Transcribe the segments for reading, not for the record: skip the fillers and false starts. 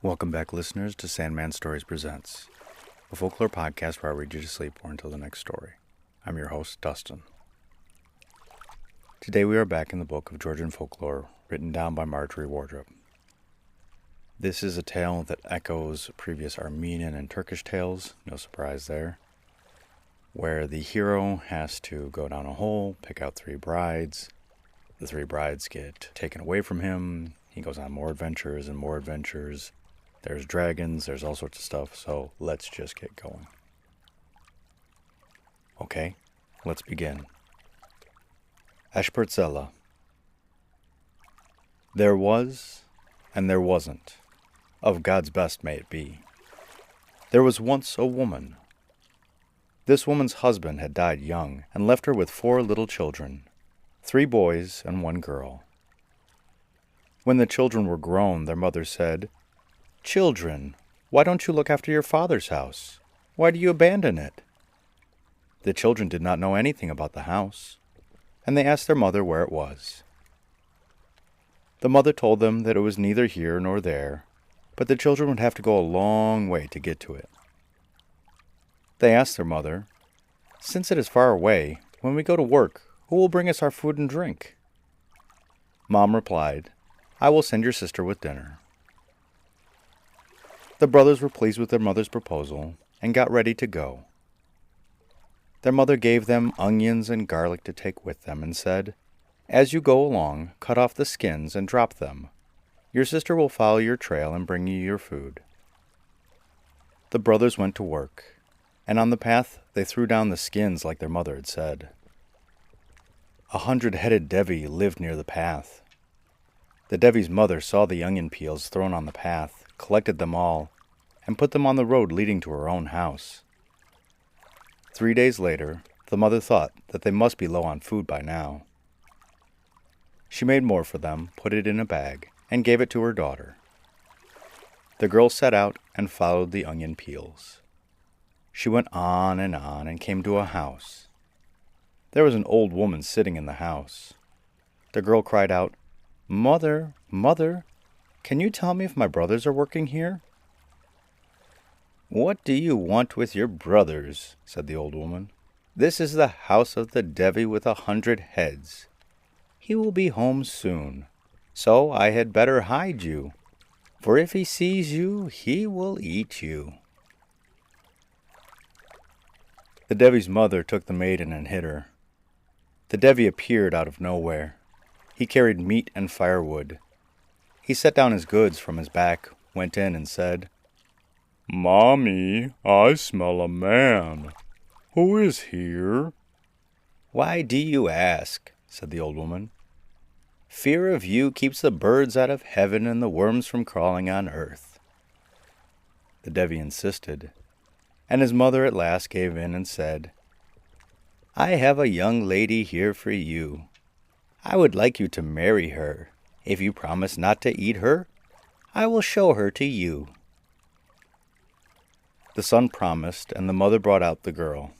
Welcome back, listeners, to Sandman Stories Presents, a folklore podcast where I read you to sleep or until the next story. I'm your host, Dustin. Today we are back in the book of Georgian folklore, written down by Marjorie Wardrop. This is a tale that echoes previous Armenian and Turkish tales, no surprise there, where the hero has to go down a hole, pick out 3 brides. The 3 brides get taken away from him. He goes on more adventures and more adventures. There's dragons, there's all sorts of stuff, so let's just get going. Okay, let's begin. Asphurtzela. There was, and there wasn't. Of God's best may it be. There was once a woman. This woman's husband had died young and left her with 4 little children, 3 boys and 1 girl. When the children were grown, their mother said, "Children, why don't you look after your father's house? Why do you abandon it?" The children did not know anything about the house, and they asked their mother where it was. The mother told them that it was neither here nor there, but the children would have to go a long way to get to it. They asked their mother, "Since it is far away, when we go to work, who will bring us our food and drink?" Mom replied, "I will send your sister with dinner." The brothers were pleased with their mother's proposal and got ready to go. Their mother gave them onions and garlic to take with them and said, "As you go along, cut off the skins and drop them. Your sister will follow your trail and bring you your food." The brothers went to work, and on the path they threw down the skins like their mother had said. 100-headed devi lived near the path. The devi's mother saw the onion peels thrown on the path, collected them all, and put them on the road leading to her own house. 3 days later, the mother thought that they must be low on food by now. She made more for them, put it in a bag, and gave it to her daughter. The girl set out and followed the onion peels. She went on and came to a house. There was an old woman sitting in the house. The girl cried out, "Mother, mother, can you tell me if my brothers are working here?" "What do you want with your brothers?" said the old woman. "This is the house of the devi with 100 heads. He will be home soon, so I had better hide you, for if he sees you, he will eat you." The devi's mother took the maiden and hid her. The devi appeared out of nowhere. He carried meat and firewood. He set down his goods from his back, went in, and said, "Mommy, I smell a man. Who is here?" "Why do you ask?" said the old woman. "Fear of you keeps the birds out of heaven and the worms from crawling on earth." The devi insisted, and his mother at last gave in and said, "I have a young lady here for you. I would like you to marry her. If you promise not to eat her, I will show her to you." The son promised, and the mother brought out the girl.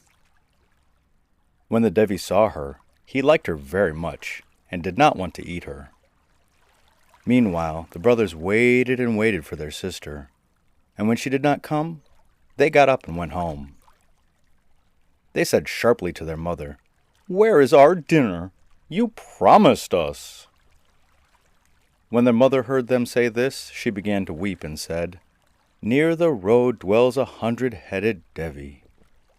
When the devi saw her, he liked her very much, and did not want to eat her. Meanwhile, the brothers waited and waited for their sister, and when she did not come, they got up and went home. They said sharply to their mother, "Where is our dinner? You promised us." When their mother heard them say this, she began to weep and said, "Near the road dwells 100-headed devi,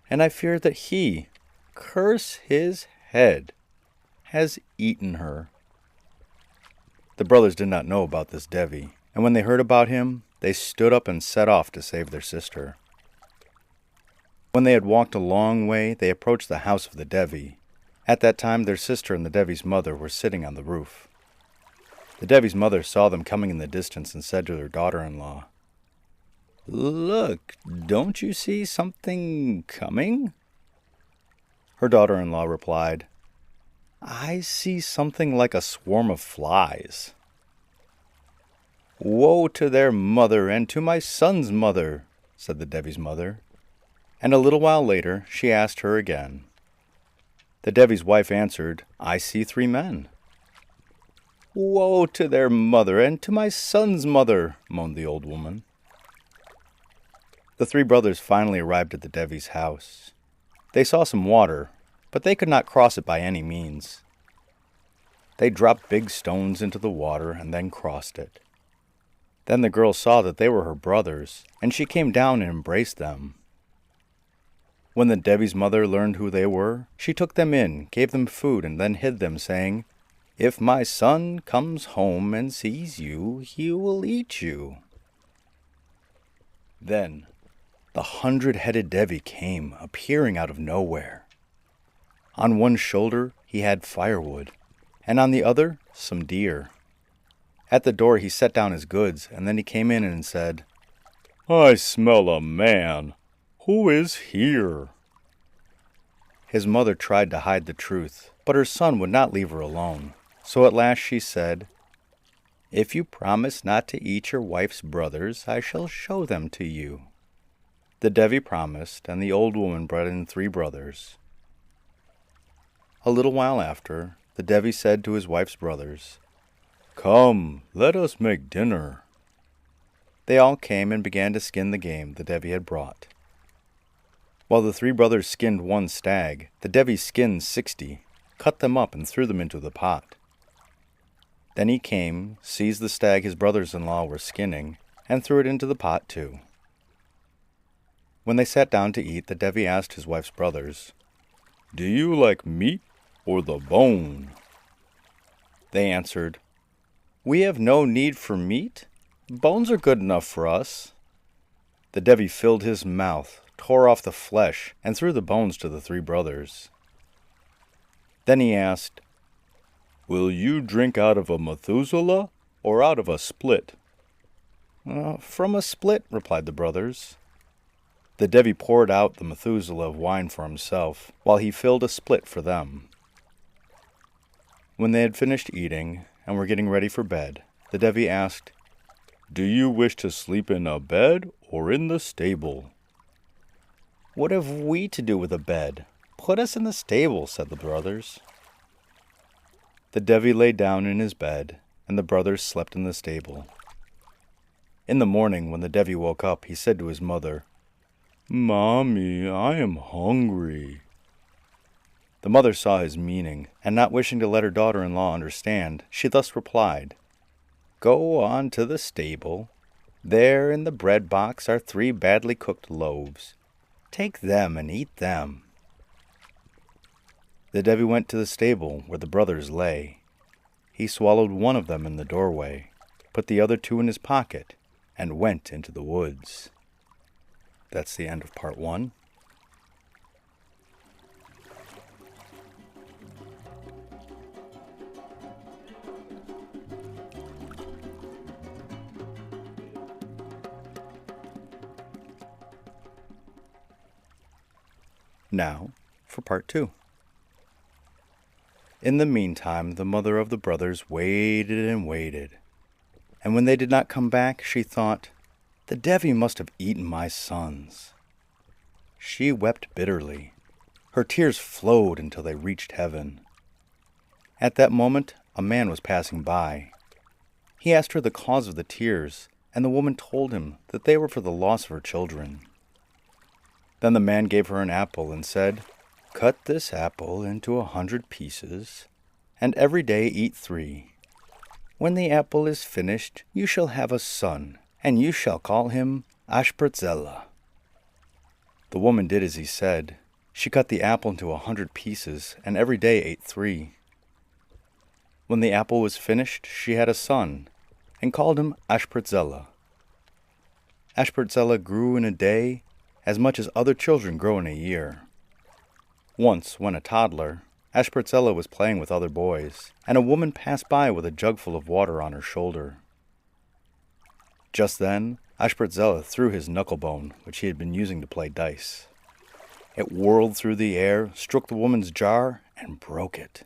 and I fear that he, curse his head, has eaten her." The brothers did not know about this devi, and when they heard about him, they stood up and set off to save their sister. When they had walked a long way, they approached the house of the devi. At that time, their sister and the devi's mother were sitting on the roof. The devi's mother saw them coming in the distance and said to her daughter-in-law, "Look, don't you see something coming?" Her daughter-in-law replied, "I see something like a swarm of flies." "Woe to their mother and to my son's mother," said the devi's mother. And a little while later, she asked her again. The devi's wife answered, "I see 3 men." "Woe to their mother and to my son's mother," moaned the old woman. The three brothers finally arrived at the Devi's house. They saw some water, but they could not cross it by any means. They dropped big stones into the water and then crossed it. Then the girl saw that they were her brothers, and she came down and embraced them. When the Devi's mother learned who they were, she took them in, gave them food, and then hid them, saying, "If my son comes home and sees you, he will eat you." Then the 100-headed Devi came, appearing out of nowhere. On one shoulder he had firewood, and on the other some deer. At the door he set down his goods, and then he came in and said, "I smell a man. Who is here?" His mother tried to hide the truth, but her son would not leave her alone. So at last she said, "If you promise not to eat your wife's brothers, I shall show them to you." The Devi promised, and the old woman brought in 3 brothers. A little while after, the Devi said to his wife's brothers, "Come, let us make dinner." They all came and began to skin the game the Devi had brought. While the 3 brothers skinned 1 stag, the Devi skinned 60, cut them up and threw them into the pot. Then he came, seized the stag his brothers-in-law were skinning, and threw it into the pot too. When they sat down to eat, the Devi asked his wife's brothers, "Do you like meat or the bone?" They answered, "We have no need for meat. Bones are good enough for us." The Devi filled his mouth, tore off the flesh, and threw the bones to the 3 brothers. Then he asked, "Will you drink out of a Methuselah or out of a split?" "From a split," replied the brothers. The Devi poured out the Methuselah of wine for himself, while he filled a split for them. When they had finished eating and were getting ready for bed, the Devi asked, "Do you wish to sleep in a bed or in the stable?" "What have we to do with a bed? Put us in the stable," said the brothers. The Devi lay down in his bed, and the brothers slept in the stable. In the morning, when the Devi woke up, he said to his mother, "Mommy, I am hungry." The mother saw his meaning, and not wishing to let her daughter-in-law understand, she thus replied, "Go on to the stable. There in the bread box are 3 badly cooked loaves. Take them and eat them." The Devi went to the stable where the brothers lay. He swallowed 1 of them in the doorway, put the other 2 in his pocket, and went into the woods. That's the end of part 1. Now for part 2. In the meantime, the mother of the brothers waited and waited, and when they did not come back, she thought, "The Devi must have eaten my sons." She wept bitterly. Her tears flowed until they reached heaven. At that moment, a man was passing by. He asked her the cause of the tears, and the woman told him that they were for the loss of her children. Then the man gave her an apple and said, "Cut this apple into 100 pieces, and every day eat 3. When the apple is finished, you shall have a son, and you shall call him Asphurtzela." The woman did as he said. She cut the apple into 100 pieces, and every day ate 3. When the apple was finished, she had a son, and called him Asphurtzela. Asphurtzela grew in a day as much as other children grow in a year. Once, when a toddler, Asphurtzela was playing with other boys, and a woman passed by with a jug full of water on her shoulder. Just then, Asphurtzela threw his knucklebone, which he had been using to play dice. It whirled through the air, struck the woman's jar, and broke it.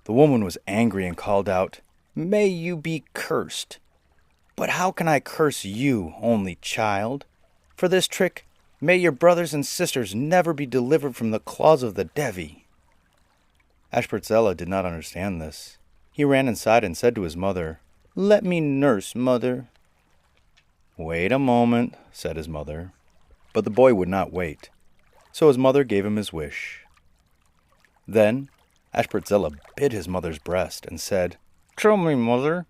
The woman was angry and called out, "May you be cursed! But how can I curse you, only child? For this trick, may your brothers and sisters never be delivered from the claws of the Devi." Asphurtzela did not understand this. He ran inside and said to his mother, "Let me nurse, mother." "Wait a moment," said his mother. But the boy would not wait, so his mother gave him his wish. Then Asphurtzela bit his mother's breast and said, "Tell me, mother,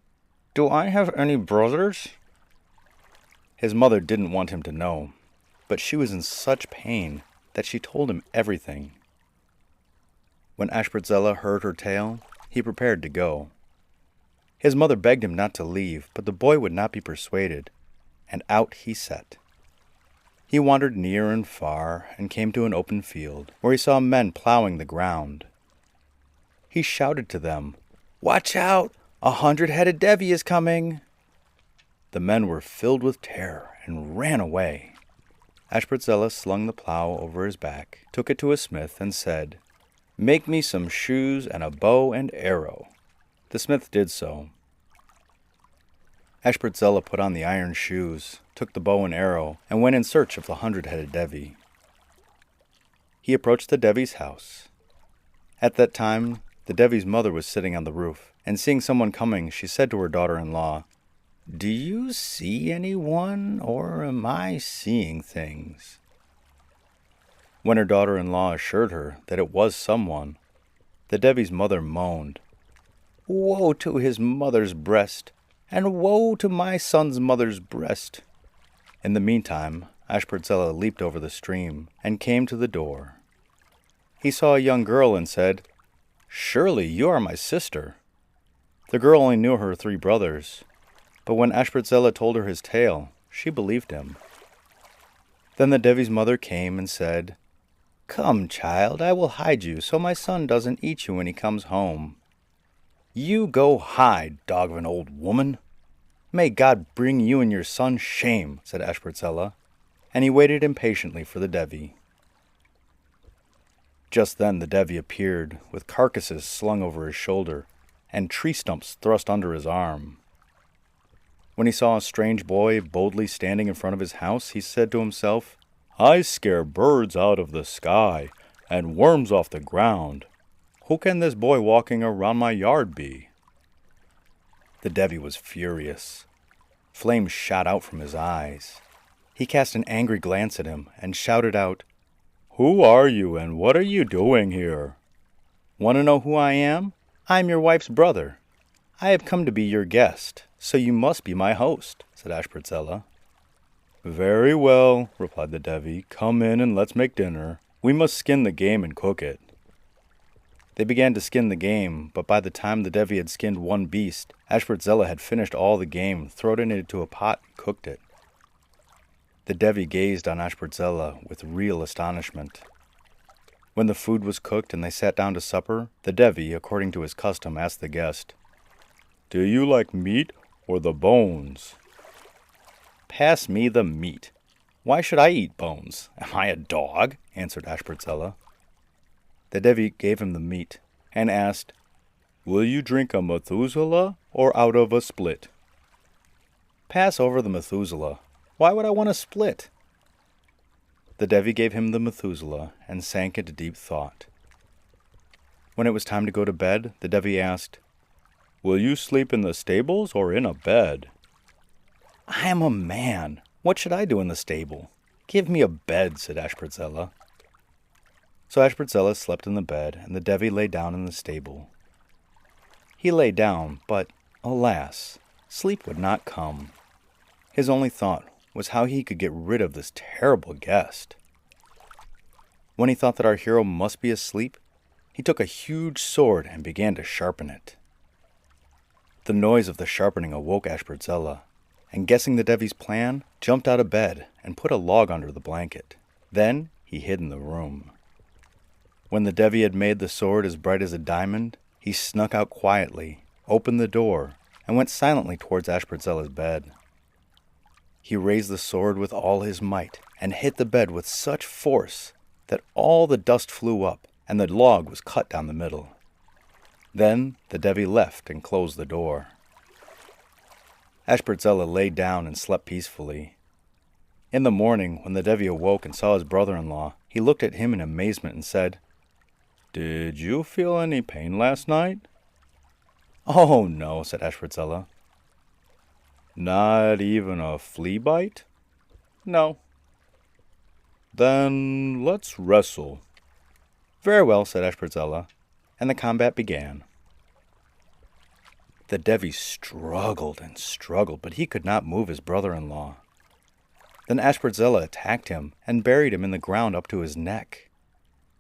do I have any brothers?" His mother didn't want him to know, but she was in such pain that she told him everything. When Asphurtzela heard her tale, he prepared to go. His mother begged him not to leave, but the boy would not be persuaded, and out he set. He wandered near and far and came to an open field, where he saw men plowing the ground. He shouted to them, "Watch out! 100-headed devi is coming!" The men were filled with terror and ran away. Asphurtzela slung the plow over his back, took it to a smith, and said, "Make me some shoes and a bow and arrow." The smith did so. Asphurtzela put on the iron shoes, took the bow and arrow, and went in search of the 100-headed devi. He approached the devi's house. At that time, the devi's mother was sitting on the roof, and seeing someone coming, she said to her daughter-in-law, "Do you see anyone, or am I seeing things?" When her daughter-in-law assured her that it was someone, the devi's mother moaned, "Woe to his mother's breast, and woe to my son's mother's breast." In the meantime, Asphurtzela leaped over the stream and came to the door. He saw a young girl and said, "Surely you are my sister." The girl only knew her 3 brothers, but when Asphurtzela told her his tale, she believed him. Then the devi's mother came and said, "Come, child, I will hide you so my son doesn't eat you when he comes home." "You go hide, dog of an old woman. May God bring you and your son shame," said Asphurtzela, and he waited impatiently for the devi. Just then the devi appeared, with carcasses slung over his shoulder, and tree stumps thrust under his arm. When he saw a strange boy boldly standing in front of his house, he said to himself, "I scare birds out of the sky, and worms off the ground. Who can this boy walking around my yard be?" The devi was furious. Flames shot out from his eyes. He cast an angry glance at him and shouted out, "Who are you and what are you doing here?" "Want to know who I am? I'm your wife's brother. I have come to be your guest, so you must be my host," said Asphurtzela. "Very well," replied the devi. "Come in and let's make dinner. We must skin the game and cook it." They began to skin the game, but by the time the devi had skinned one beast, Asphurtzela had finished all the game, thrown it into a pot, and cooked it. The devi gazed on Asphurtzela with real astonishment. When the food was cooked and they sat down to supper, the devi, according to his custom, asked the guest, "Do you like meat or the bones?" "Pass me the meat. Why should I eat bones? Am I a dog?" answered Asphurtzela. The devi gave him the meat and asked, "Will you drink a Methuselah or out of a split?" "Pass over the Methuselah. Why would I want a split?" The devi gave him the Methuselah and sank into deep thought. When it was time to go to bed, the devi asked, "Will you sleep in the stables or in a bed?" "I am a man. What should I do in the stable? Give me a bed," said Asphurtzela. So Asphurtzela slept in the bed, and the devi lay down in the stable. He lay down, but, alas, sleep would not come. His only thought was how he could get rid of this terrible guest. When he thought that our hero must be asleep, he took a huge sword and began to sharpen it. The noise of the sharpening awoke Asphurtzela, and guessing the devi's plan, jumped out of bed and put a log under the blanket. Then he hid in the room. When the devi had made the sword as bright as a diamond, he snuck out quietly, opened the door, and went silently towards Asphurtzela's bed. He raised the sword with all his might and hit the bed with such force that all the dust flew up and the log was cut down the middle. Then the devi left and closed the door. Asphurtzela lay down and slept peacefully. In the morning, when the devi awoke and saw his brother-in-law, he looked at him in amazement and said, "Did you feel any pain last night?" "Oh, no," said Asphurtzela. "Not even a flea bite?" "No." Then let's wrestle. Very well, said Asphurtzela, and the combat began. The devi struggled and struggled, but he could not move his brother-in-law. Then Asphurtzela attacked him and buried him in the ground up to his neck.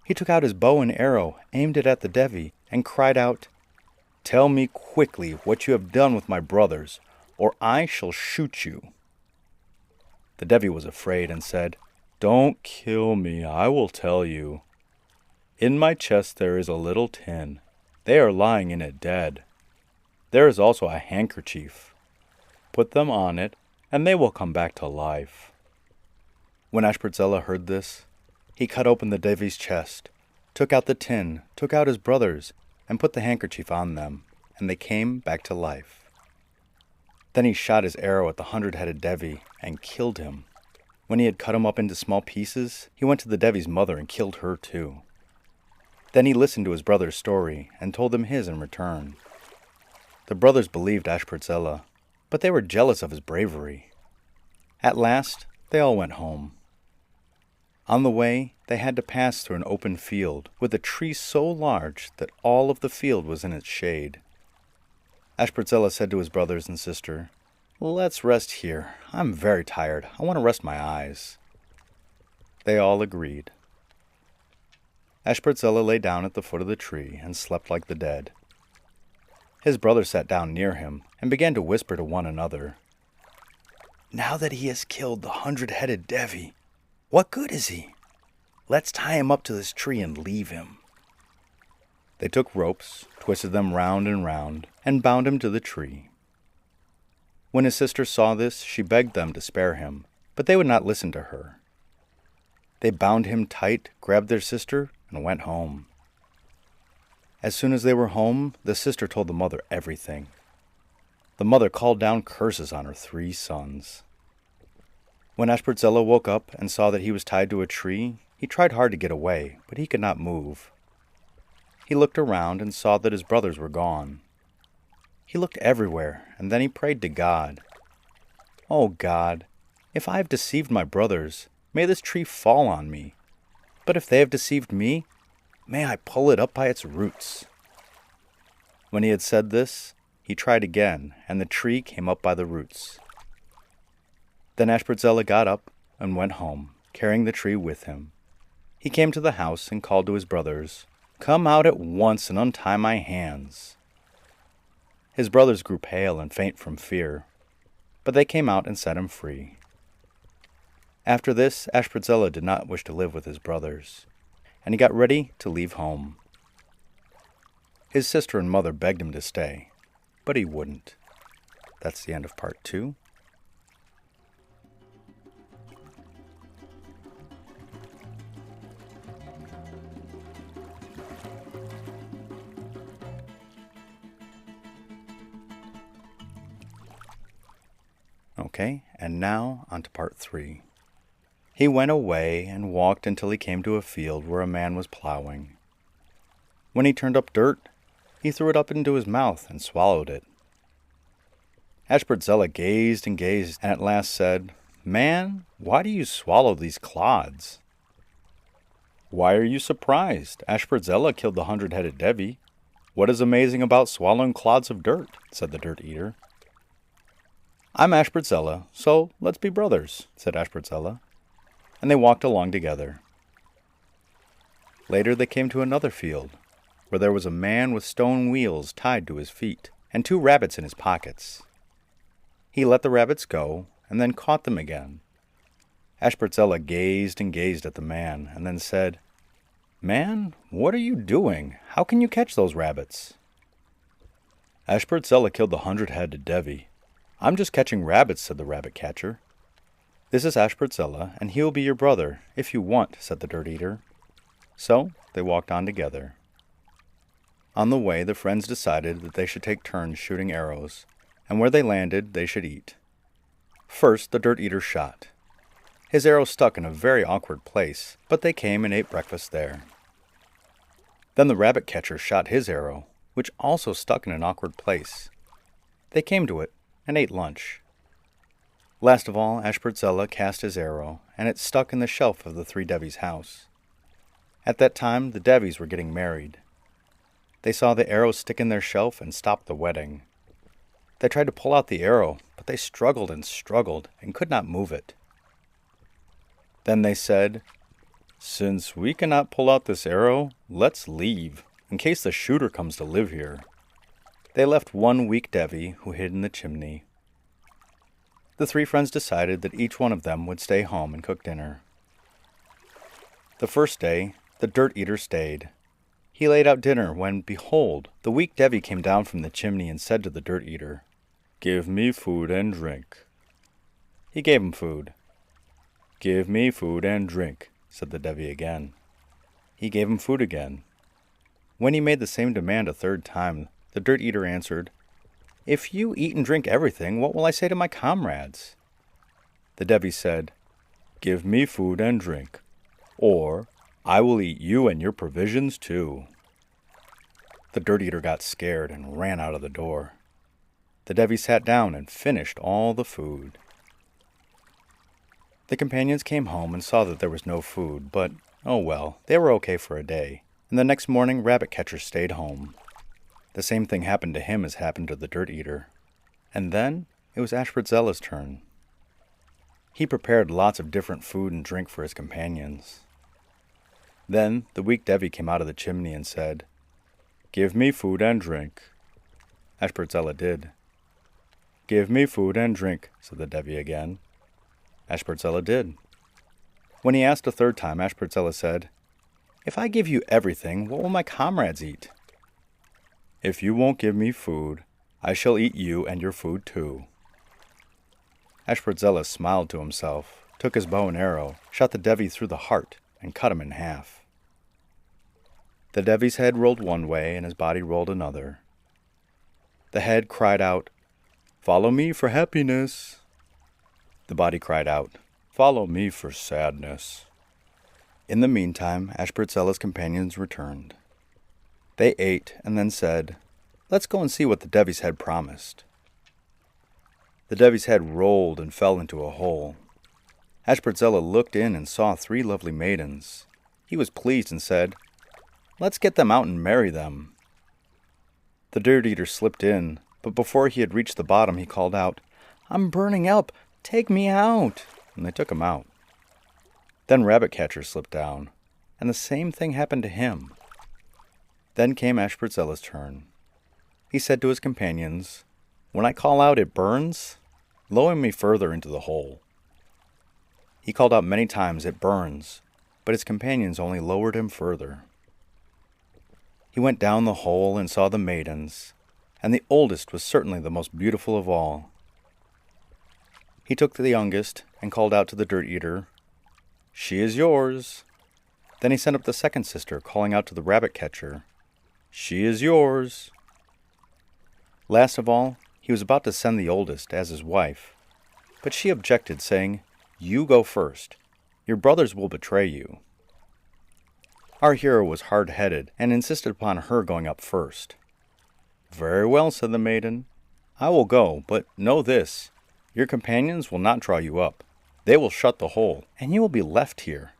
He took out his bow and arrow, aimed it at the devi, and cried out, "Tell me quickly what you have done with my brothers, or I shall shoot you." The devi was afraid and said, "Don't kill me, I will tell you. In my chest there is a little tin. They are lying in it dead. There is also a handkerchief. Put them on it, and they will come back to life." When Asphurtzela heard this, he cut open the devi's chest, took out the tin, took out his brothers, and put the handkerchief on them, and they came back to life. Then he shot his arrow at the 100-headed devi and killed him. When he had cut him up into small pieces, he went to the devi's mother and killed her too. Then he listened to his brother's story and told them his in return. The brothers believed Asphurtzela, but they were jealous of his bravery. At last, they all went home. On the way, they had to pass through an open field with a tree so large that all of the field was in its shade. Asphurtzela said to his brothers and sister, "Let's rest here. I'm very tired. I want to rest my eyes." They all agreed. Asphurtzela lay down at the foot of the tree and slept like the dead. His brothers sat down near him and began to whisper to one another, "Now that he has killed the 100-headed devi, what good is he? Let's tie him up to this tree and leave him." They took ropes, twisted them round and round, and bound him to the tree. When his sister saw this, she begged them to spare him, but they would not listen to her. They bound him tight, grabbed their sister, and went home. As soon as they were home, the sister told the mother everything. The mother called down curses on her 3 sons. When Asphurtzela woke up and saw that he was tied to a tree, he tried hard to get away, but he could not move. He looked around and saw that his brothers were gone. He looked everywhere, and then he prayed to God. "Oh God, if I have deceived my brothers, may this tree fall on me. But if they have deceived me, may I pull it up by its roots." When he had said this, he tried again, and the tree came up by the roots. Then Asphurtzela got up and went home, carrying the tree with him. He came to the house and called to his brothers, "Come out at once and untie my hands." His brothers grew pale and faint from fear, but they came out and set him free. After this, Asphurtzela did not wish to live with his brothers, and he got ready to leave home. His sister and mother begged him to stay, but he wouldn't. That's the end of part 2. Okay, and now on to part 3. He went away and walked until he came to a field where a man was plowing. When he turned up dirt, he threw it up into his mouth and swallowed it. Asphurtzela gazed and gazed and at last said, "Man, why do you swallow these clods?" "Why are you surprised? Asphurtzela killed the 100-headed devi. What is amazing about swallowing clods of dirt?" said the dirt eater. "I'm Asphurtzela, so let's be brothers," said Asphurtzela, and they walked along together. Later they came to another field, where there was a man with stone wheels tied to his feet, and 2 rabbits in his pockets. He let the rabbits go, and then caught them again. Asphurtzela gazed and gazed at the man, and then said, "Man, what are you doing? How can you catch those rabbits?" "Asphurtzela killed the 100-headed devi. I'm just catching rabbits," said the rabbit catcher. "This is Asphurtzela, and he will be your brother, if you want," said the dirt eater. So they walked on together. On the way, the friends decided that they should take turns shooting arrows, and where they landed, they should eat. First, the dirt eater shot. His arrow stuck in a very awkward place, but they came and ate breakfast there. Then the rabbit catcher shot his arrow, which also stuck in an awkward place. They came to it and ate lunch. Last of all, Asphurtzela cast his arrow, and it stuck in the shelf of the three devis' house. At that time, the devis were getting married. They saw the arrow stick in their shelf and stopped the wedding. They tried to pull out the arrow, but they struggled and could not move it. Then they said, "Since we cannot pull out this arrow, let's leave, in case the shooter comes to live here." They left one weak devi who hid in the chimney. The three friends decided that each one of them would stay home and cook dinner. The first day, the dirt eater stayed. He laid out dinner when, behold, the weak devi came down from the chimney and said to the dirt eater, "Give me food and drink." He gave him food. "Give me food and drink," said the devi again. He gave him food again. When he made the same demand a third time, the dirt eater answered, "If you eat and drink everything, what will I say to my comrades?" The devi said, "Give me food and drink, or I will eat you and your provisions too." The dirt eater got scared and ran out of the door. The devi sat down and finished all the food. The companions came home and saw that there was no food, but, oh well, they were okay for a day, and the next morning Rabbit Catcher stayed home. The same thing happened to him as happened to the dirt eater. And then it was Asphurtzela's turn. He prepared lots of different food and drink for his companions. Then the weak devi came out of the chimney and said, "Give me food and drink." Asphurtzela did. "Give me food and drink," said the devi again. Asphurtzela did. When he asked a third time, Asphurtzela said, "If I give you everything, what will my comrades eat?" "If you won't give me food, I shall eat you and your food too." Asphurtzela smiled to himself, took his bow and arrow, shot the devi through the heart, and cut him in half. The devi's head rolled one way and his body rolled another. The head cried out, "Follow me for happiness." The body cried out, "Follow me for sadness." In the meantime, Asphurtzela's companions returned. They ate and then said, "Let's go and see what the devi's head promised." The devi's head rolled and fell into a hole. Asphurtzela looked in and saw 3 lovely maidens. He was pleased and said, "Let's get them out and marry them." The dirt eater slipped in, but before he had reached the bottom he called out, "I'm burning up! Take me out!" And they took him out. Then Rabbit Catcher slipped down, and the same thing happened to him. Then came Asphurtzela's turn. He said to his companions, "When I call out it burns, lower me further into the hole." He called out many times, "It burns," but his companions only lowered him further. He went down the hole and saw the maidens, and the oldest was certainly the most beautiful of all. He took the youngest and called out to the dirt eater, "She is yours." Then he sent up the second sister, calling out to the Rabbit Catcher, "She is yours." Last of all, he was about to send the oldest as his wife, but she objected, saying, "You go first. Your brothers will betray you." Our hero was hard-headed and insisted upon her going up first. "Very well," said the maiden. "I will go, but know this. Your companions will not draw you up. They will shut the hole, and you will be left here.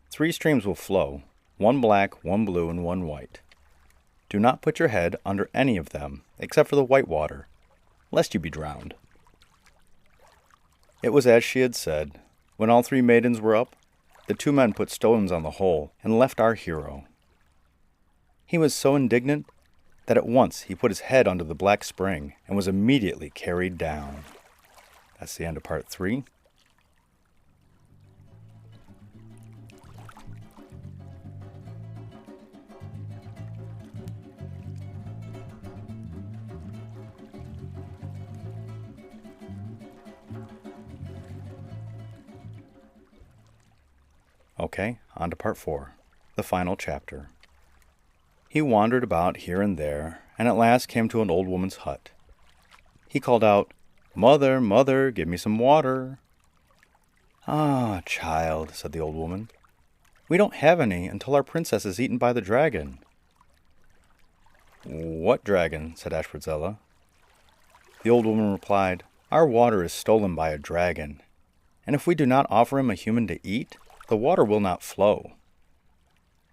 3 streams will flow, 1 black, 1 blue, and 1 white. Do not put your head under any of them, except for the white water, lest you be drowned." It was as she had said. When all 3 maidens were up, the 2 men put stones on the hole and left our hero. He was so indignant that at once he put his head under the black spring and was immediately carried down. That's the end of part 3. Okay, on to part 4, the final chapter. He wandered about here and there, and at last came to an old woman's hut. He called out, "Mother, mother, give me some water." "Ah, child," said the old woman, "we don't have any until our princess is eaten by the dragon." "What dragon?" said Asphurtzela. The old woman replied, Our water is stolen by a dragon, and if we do not offer him a human to eat, the water will not flow.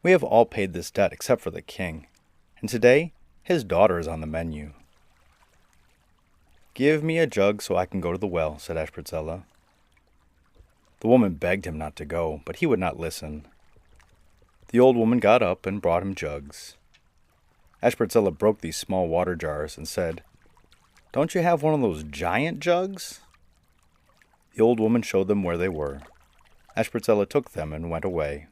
We have all paid this debt except for the king, and today his daughter is on the menu." "Give me a jug so I can go to the well," said Asphurtzela. The woman begged him not to go, but he would not listen. The old woman got up and brought him jugs. Asphurtzela broke these small water jars and said, "Don't you have one of those giant jugs?" The old woman showed them where they were. Asphurtzela took them and went away.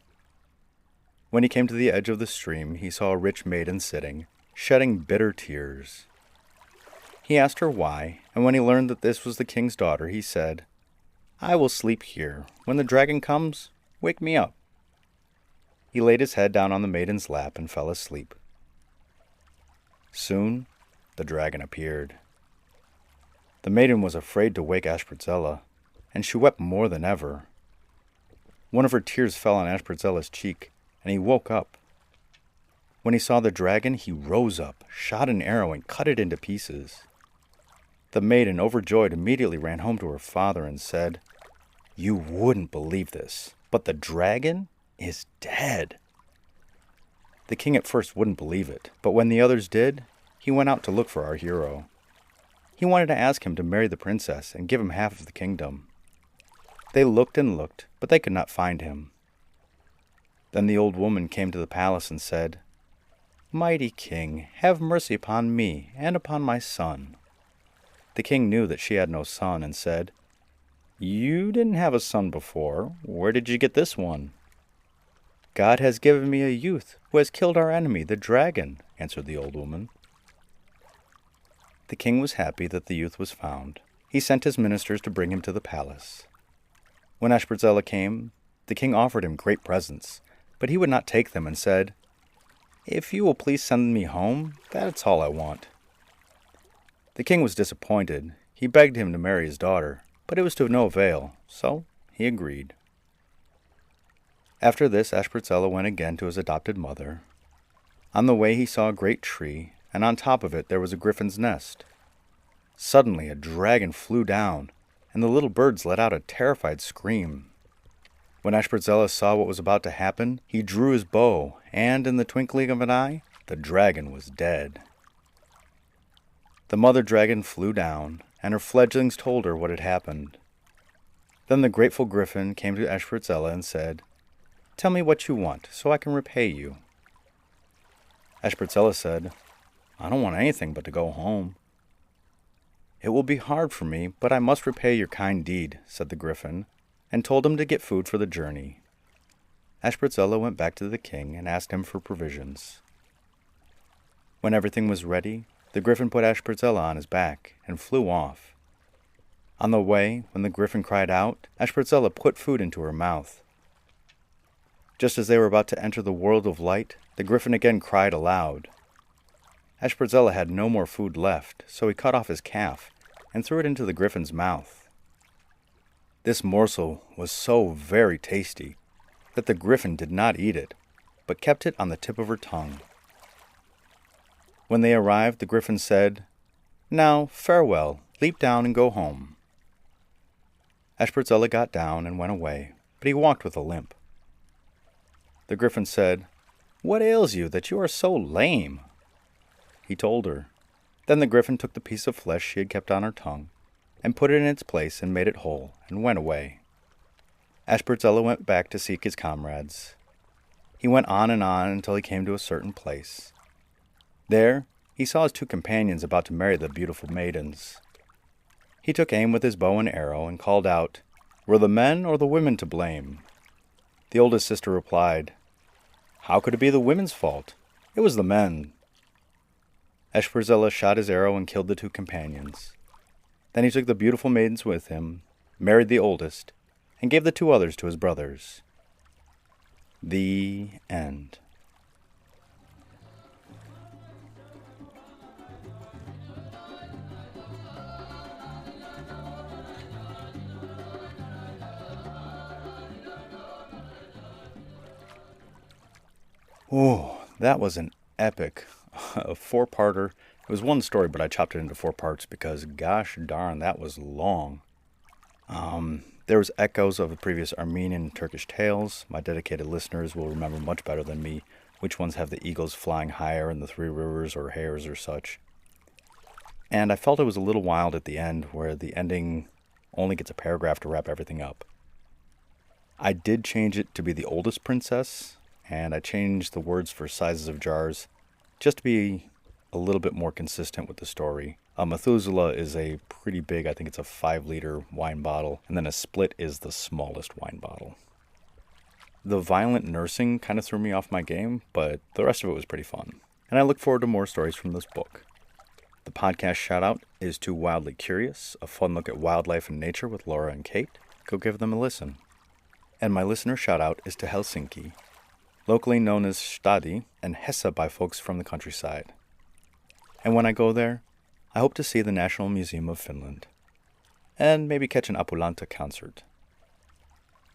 When he came to the edge of the stream, he saw a rich maiden sitting, shedding bitter tears. He asked her why, and when he learned that this was the king's daughter, he said, "I will sleep here. When the dragon comes, wake me up." He laid his head down on the maiden's lap and fell asleep. Soon, the dragon appeared. The maiden was afraid to wake Asphurtzela, and she wept more than ever. One of her tears fell on Asphurtzela's cheek, and he woke up. When he saw the dragon, he rose up, shot an arrow, and cut it into pieces. The maiden, overjoyed, immediately ran home to her father and said, "You wouldn't believe this, but the dragon is dead." The king at first wouldn't believe it, but when the others did, he went out to look for our hero. He wanted to ask him to marry the princess and give him half of the kingdom. They looked and looked, but they could not find him. Then the old woman came to the palace and said, "Mighty king, have mercy upon me and upon my son." The king knew that she had no son and said, "You didn't have a son before. Where did you get this one?" "God has given me a youth who has killed our enemy, the dragon," answered the old woman. The king was happy that the youth was found. He sent his ministers to bring him to the palace. When Asphurtzela came, the king offered him great presents, but he would not take them and said, "If you will please send me home, that's all I want." The king was disappointed. He begged him to marry his daughter, but it was to no avail, so he agreed. After this, Asphurtzela went again to his adopted mother. On the way he saw a great tree, and on top of it there was a griffin's nest. Suddenly a dragon flew down, and the little birds let out a terrified scream. When Asphurtzela saw what was about to happen, he drew his bow, and in the twinkling of an eye, the dragon was dead. The mother dragon flew down, and her fledglings told her what had happened. Then the grateful griffin came to Asphurtzela and said, "Tell me what you want, so I can repay you." Asphurtzela said, "I don't want anything but to go home." "It will be hard for me, but I must repay your kind deed," said the griffin, and told him to get food for the journey. Asphurtzela went back to the king and asked him for provisions. When everything was ready, the griffin put Asphurtzela on his back and flew off. On the way, when the griffin cried out, Asphurtzela put food into her mouth. Just as they were about to enter the world of light, the griffin again cried aloud. Asphurtzela had no more food left, so he cut off his calf and threw it into the griffin's mouth. This morsel was so very tasty that the griffin did not eat it, but kept it on the tip of her tongue. When they arrived, the griffin said, "Now, farewell, leap down and go home." Asphurtzela got down and went away, but he walked with a limp. The griffin said, "What ails you that you are so lame?" He told her. Then the griffin took the piece of flesh she had kept on her tongue, and put it in its place and made it whole, and went away. Asphurtzela went back to seek his comrades. He went on until he came to a certain place. There he saw his two companions about to marry the beautiful maidens. He took aim with his bow and arrow and called out, "Were the men or the women to blame?" The oldest sister replied, "How could it be the women's fault? It was the men." Asphurtzela shot his arrow and killed the two companions. Then he took the beautiful maidens with him, married the oldest, and gave the two others to his brothers. The end. Oh, that was an epic, a four-parter It was one story, but I chopped it into 4 parts because, gosh darn, that was long. There was echoes of the previous Armenian and Turkish tales. My dedicated listeners will remember much better than me which ones have the eagles flying higher in the 3 rivers or hares or such. And I felt it was a little wild at the end, where the ending only gets a paragraph to wrap everything up. I did change it to be the oldest princess, and I changed the words for sizes of jars just to be a little bit more consistent with the story. Methuselah is a pretty big, I think it's a 5-liter wine bottle, and then a split is the smallest wine bottle. The violent nursing kind of threw me off my game, but the rest of it was pretty fun, and I look forward to more stories from this book. The podcast Shoutout is Too Wildly Curious, a fun look at wildlife and nature with Laura and Kate. Go give them a listen. And my listener shoutout is to Helsinki, locally known as Stadi and Hessa by folks from the countryside. And when I go there, I hope to see the National Museum of Finland, and maybe catch an Apulanta concert.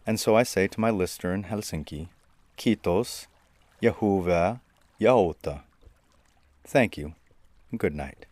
And so I say to my listener in Helsinki, Kiitos ja hyvää yaota. Thank you, and good night.